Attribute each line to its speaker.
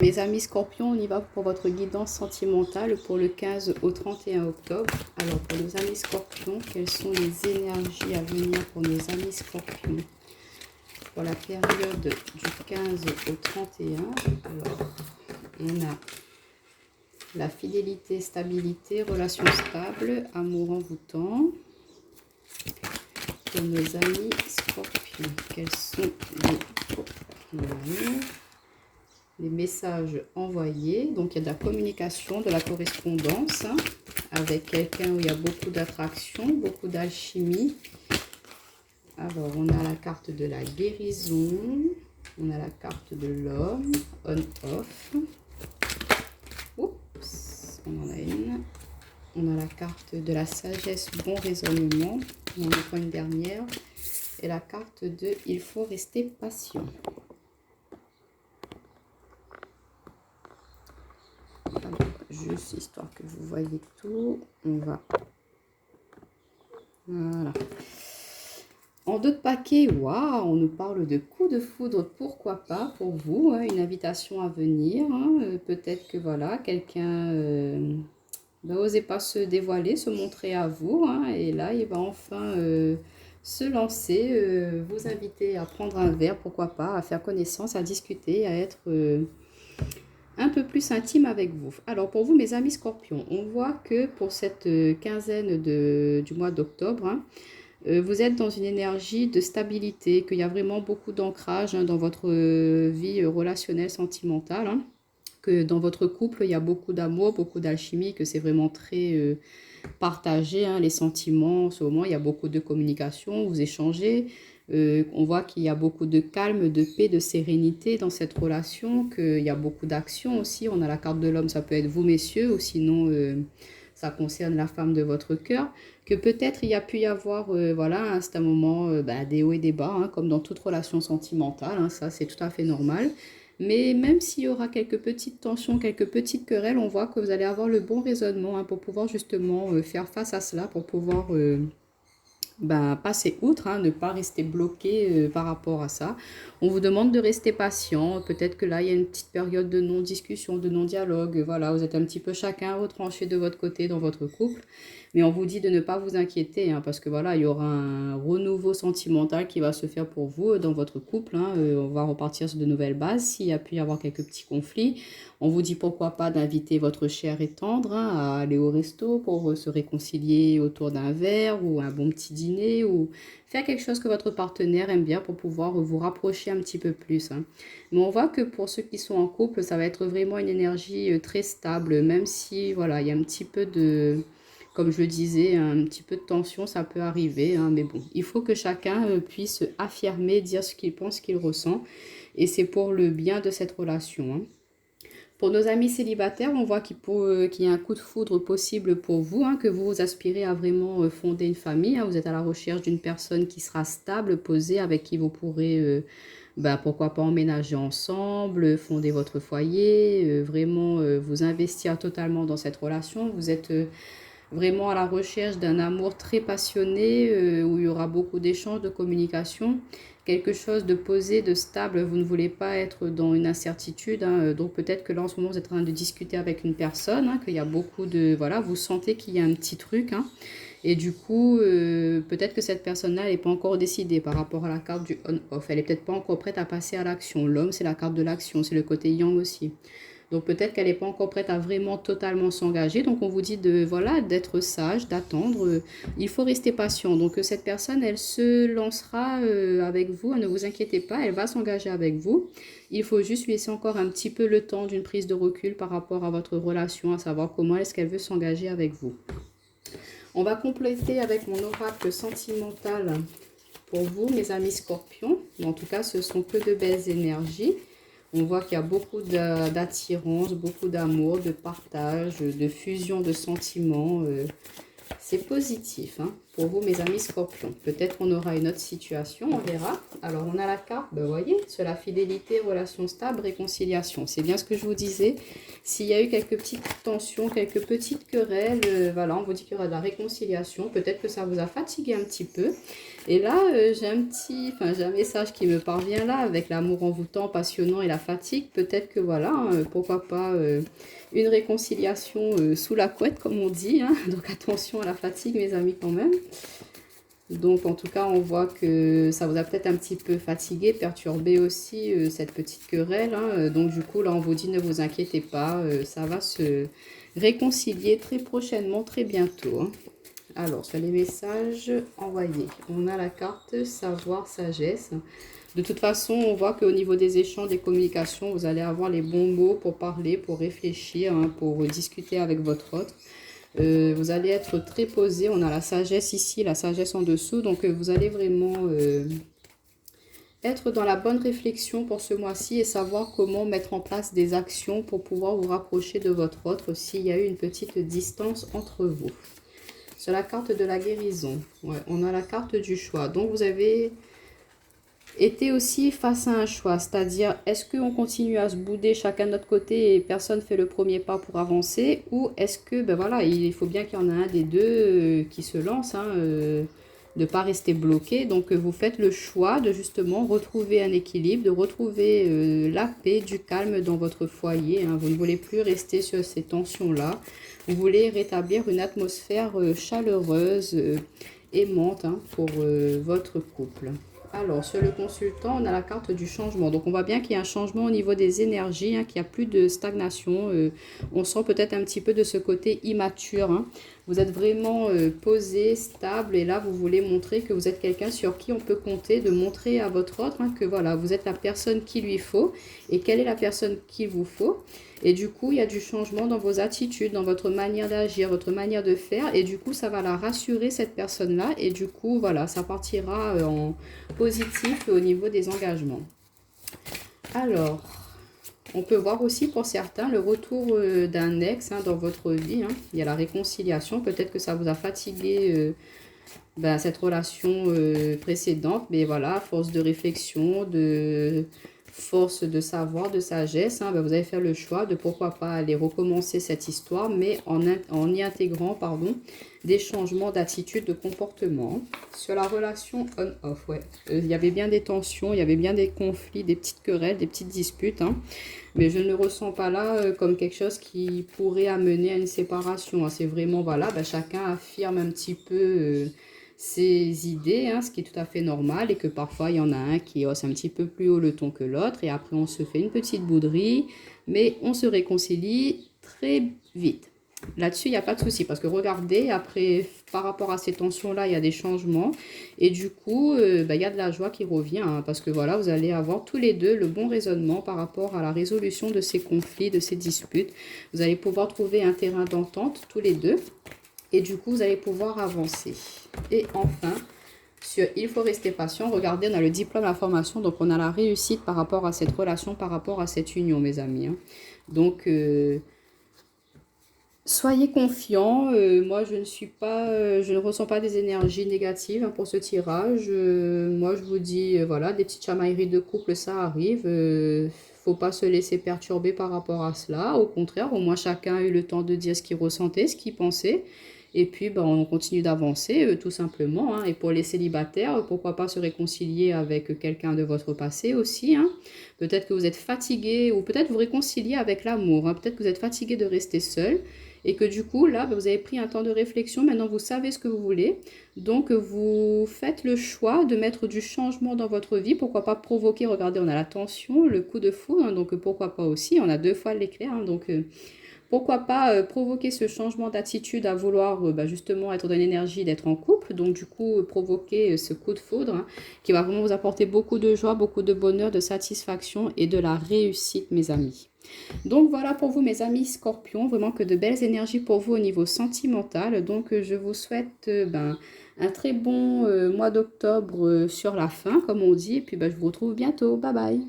Speaker 1: Mes amis scorpions, on y va pour votre guidance sentimentale pour le 15 au 31 octobre. Alors pour nos amis scorpions, quelles sont les énergies à venir pour nos amis scorpions pour la période du 15 au 31? Alors on a la fidélité, stabilité, relation stable, amour envoûtant. Pour nos amis scorpions, quels sont les messages envoyés? Donc il y a de la communication, de la correspondance avec quelqu'un où il y a beaucoup d'attraction, beaucoup d'alchimie. Alors on a la carte de la guérison, on a la carte de l'homme, on-off. Oups, on en a une. On a la carte de la sagesse, bon raisonnement. On en prend une dernière. Et la carte de il faut rester patient. Alors, juste histoire que vous voyez tout, on va. Voilà. En d'autres paquets, waouh, on nous parle de coup de foudre, pourquoi pas pour vous, hein, une invitation à venir. Hein, peut-être que voilà, quelqu'un n'osait pas se dévoiler, se montrer à vous, hein, et là il va enfin se lancer, vous inviter à prendre un verre, pourquoi pas, à faire connaissance, à discuter, à être un peu plus intime avec vous. Alors pour vous mes amis scorpions, on voit que pour cette quinzaine du mois d'octobre, hein, vous êtes dans une énergie de stabilité, qu'il y a vraiment beaucoup d'ancrage, hein, dans votre vie relationnelle, sentimentale, hein, que dans votre couple, il y a beaucoup d'amour, beaucoup d'alchimie, que c'est vraiment très partagé, hein, les sentiments. En ce moment, il y a beaucoup de communication, vous échangez. On voit qu'il y a beaucoup de calme, de paix, de sérénité dans cette relation, qu'il y a beaucoup d'action aussi. On a la carte de l'homme, ça peut être vous, messieurs, ou sinon ça concerne la femme de votre cœur. Que peut-être il y a pu y avoir, voilà, c'est un moment des hauts et des bas, hein, comme dans toute relation sentimentale, hein, ça c'est tout à fait normal. Mais même s'il y aura quelques petites tensions, quelques petites querelles, on voit que vous allez avoir le bon raisonnement, hein, pour pouvoir justement faire face à cela, pour pouvoir passer outre, hein, ne pas rester bloqué par rapport à ça. On vous demande de rester patient. Peut-être que là, il y a une petite période de non-discussion, de non-dialogue. Voilà, vous êtes un petit peu chacun retranché de votre côté dans votre couple. Mais on vous dit de ne pas vous inquiéter, hein, parce que voilà, il y aura un renouveau sentimental qui va se faire pour vous dans votre couple. Hein. On va repartir sur de nouvelles bases. S'il y a pu y avoir quelques petits conflits, on vous dit pourquoi pas d'inviter votre cher et tendre, hein, à aller au resto pour se réconcilier autour d'un verre ou un bon petit dîner ou faire quelque chose que votre partenaire aime bien pour pouvoir vous rapprocher un petit peu plus. Hein. Mais on voit que pour ceux qui sont en couple, ça va être vraiment une énergie très stable, même si voilà, il y a un petit peu de, comme je le disais, un petit peu de tension, ça peut arriver, hein, mais bon, il faut que chacun puisse affirmer, dire ce qu'il pense, ce qu'il ressent, et c'est pour le bien de cette relation. Hein. Pour nos amis célibataires, on voit qu'il y a un coup de foudre possible pour vous, hein, que vous aspirez à vraiment fonder une famille. Hein, vous êtes à la recherche d'une personne qui sera stable, posée, avec qui vous pourrez, pourquoi pas, emménager ensemble, fonder votre foyer, vraiment vous investir totalement dans cette relation. Vous êtes vraiment à la recherche d'un amour très passionné, où il y aura beaucoup d'échanges, de communication, quelque chose de posé, de stable. Vous ne voulez pas être dans une incertitude, hein, donc peut-être que là en ce moment vous êtes en train de discuter avec une personne, hein, qu'il y a beaucoup de, voilà, vous sentez qu'il y a un petit truc, hein, et du coup peut-être que cette personne-là n'est pas encore décidée par rapport à la carte du on-off, elle est peut-être pas encore prête à passer à l'action. L'homme, c'est la carte de l'action, c'est le côté yang aussi. Donc peut-être qu'elle n'est pas encore prête à vraiment totalement s'engager. Donc on vous dit de, voilà, d'être sage, d'attendre. Il faut rester patient. Donc cette personne, elle se lancera avec vous. Ne vous inquiétez pas, elle va s'engager avec vous. Il faut juste lui laisser encore un petit peu le temps d'une prise de recul par rapport à votre relation, à savoir comment est-ce qu'elle veut s'engager avec vous. On va compléter avec mon oracle sentimental pour vous, mes amis scorpions. En tout cas, ce sont que de belles énergies. On voit qu'il y a beaucoup d'attirance, beaucoup d'amour, de partage, de fusion de sentiments. C'est positif, hein, pour vous, mes amis scorpions. Peut-être qu'on aura une autre situation, on verra. Alors, on a la carte, ben, vous voyez, sur la fidélité, relation stable, réconciliation. C'est bien ce que je vous disais. S'il y a eu quelques petites tensions, quelques petites querelles, voilà, on vous dit qu'il y aura de la réconciliation. Peut-être que ça vous a fatigué un petit peu. Et là, j'ai un message qui me parvient là, avec l'amour envoûtant, passionnant et la fatigue. Peut-être que voilà, pourquoi pas une réconciliation sous la couette, comme on dit. Hein. Donc attention à la fatigue, mes amis, quand même. Donc en tout cas, on voit que ça vous a peut-être un petit peu fatigué, perturbé aussi, cette petite querelle. Hein. Donc du coup, là, on vous dit, ne vous inquiétez pas, ça va se réconcilier très prochainement, très bientôt. Hein. Alors, sur les messages envoyés, on a la carte savoir, sagesse. De toute façon, on voit qu'au niveau des échanges, des communications, vous allez avoir les bons mots pour parler, pour réfléchir, hein, pour discuter avec votre autre. Vous allez être très posé. On a la sagesse ici, la sagesse en dessous. Donc, vous allez vraiment être dans la bonne réflexion pour ce mois-ci et savoir comment mettre en place des actions pour pouvoir vous rapprocher de votre autre s'il y a eu une petite distance entre vous. Sur la carte de la guérison, ouais, on a la carte du choix. Donc, vous avez été aussi face à un choix. C'est-à-dire, est-ce qu'on continue à se bouder chacun de notre côté et personne ne fait le premier pas pour avancer? Ou est-ce que, ben voilà, il faut bien qu'il y en a un des deux qui se lance, hein, de ne pas rester bloqué. Donc, vous faites le choix de justement retrouver un équilibre, de retrouver la paix, du calme dans votre foyer. Hein. Vous ne voulez plus rester sur ces tensions-là. Vous voulez rétablir une atmosphère chaleureuse, aimante, hein, pour votre couple. Alors, sur le consultant, on a la carte du changement. Donc, on voit bien qu'il y a un changement au niveau des énergies, hein, qu'il n'y a plus de stagnation. On sent peut-être un petit peu de ce côté immature. Hein. Vous êtes vraiment posé, stable. Et là, vous voulez montrer que vous êtes quelqu'un sur qui on peut compter, de montrer à votre autre hein, que voilà, vous êtes la personne qu'il lui faut. Et quelle est la personne qu'il vous faut. Et du coup, il y a du changement dans vos attitudes, dans votre manière d'agir, votre manière de faire. Et du coup, ça va la rassurer, cette personne-là. Et du coup, voilà, ça partira en positif au niveau des engagements. Alors, on peut voir aussi pour certains le retour d'un ex hein, dans votre vie. Hein. Il y a la réconciliation. Peut-être que ça vous a fatigué cette relation précédente. Mais voilà, à force de réflexion, de force de savoir, de sagesse, hein, vous allez faire le choix de pourquoi pas aller recommencer cette histoire, mais en y intégrant des changements d'attitude, de comportement. Sur la relation on-off, ouais. Il y avait bien des tensions, il y avait bien des conflits, des petites querelles, des petites disputes, hein, mais je ne le ressens pas là comme quelque chose qui pourrait amener à une séparation. Hein. C'est vraiment, voilà, chacun affirme un petit peu ses idées, hein, ce qui est tout à fait normal et que parfois il y en a un qui hausse un petit peu plus haut le ton que l'autre et après on se fait une petite bouderie, mais on se réconcilie très vite. Là-dessus, il n'y a pas de souci parce que regardez, après, par rapport à ces tensions-là, il y a des changements et du coup, il y a de la joie qui revient hein, parce que voilà, vous allez avoir tous les deux le bon raisonnement par rapport à la résolution de ces conflits, de ces disputes. Vous allez pouvoir trouver un terrain d'entente tous les deux. Et du coup, vous allez pouvoir avancer. Et enfin, sur il faut rester patient, regardez, on a le diplôme, la formation. Donc, on a la réussite par rapport à cette relation, par rapport à cette union, mes amis. Hein. Donc, soyez confiants. Moi, je ne ressens pas des énergies négatives hein, pour ce tirage. Moi, je vous dis, voilà, des petites chamailleries de couple, ça arrive. Faut pas se laisser perturber par rapport à cela. Au contraire, au moins chacun a eu le temps de dire ce qu'il ressentait, ce qu'il pensait. Et puis, on continue d'avancer, tout simplement. Hein. Et pour les célibataires, pourquoi pas se réconcilier avec quelqu'un de votre passé aussi. Hein. Peut-être que vous êtes fatigué ou peut-être vous réconcilier avec l'amour. Hein. Peut-être que vous êtes fatigué de rester seul. Et que du coup, là, vous avez pris un temps de réflexion. Maintenant, vous savez ce que vous voulez. Donc, vous faites le choix de mettre du changement dans votre vie. Pourquoi pas provoquer, regardez, on a la tension, le coup de foudre. Hein, donc, pourquoi pas aussi. On a 2 fois l'éclair. Hein, donc, pourquoi pas provoquer ce changement d'attitude à vouloir justement être dans l'énergie d'être en couple. Donc, du coup, provoquer ce coup de foudre hein, qui va vraiment vous apporter beaucoup de joie, beaucoup de bonheur, de satisfaction et de la réussite, mes amis. Donc voilà pour vous mes amis scorpions, vraiment que de belles énergies pour vous au niveau sentimental. Donc je vous souhaite un très bon mois d'octobre sur la fin comme on dit. Et puis je vous retrouve bientôt, bye bye.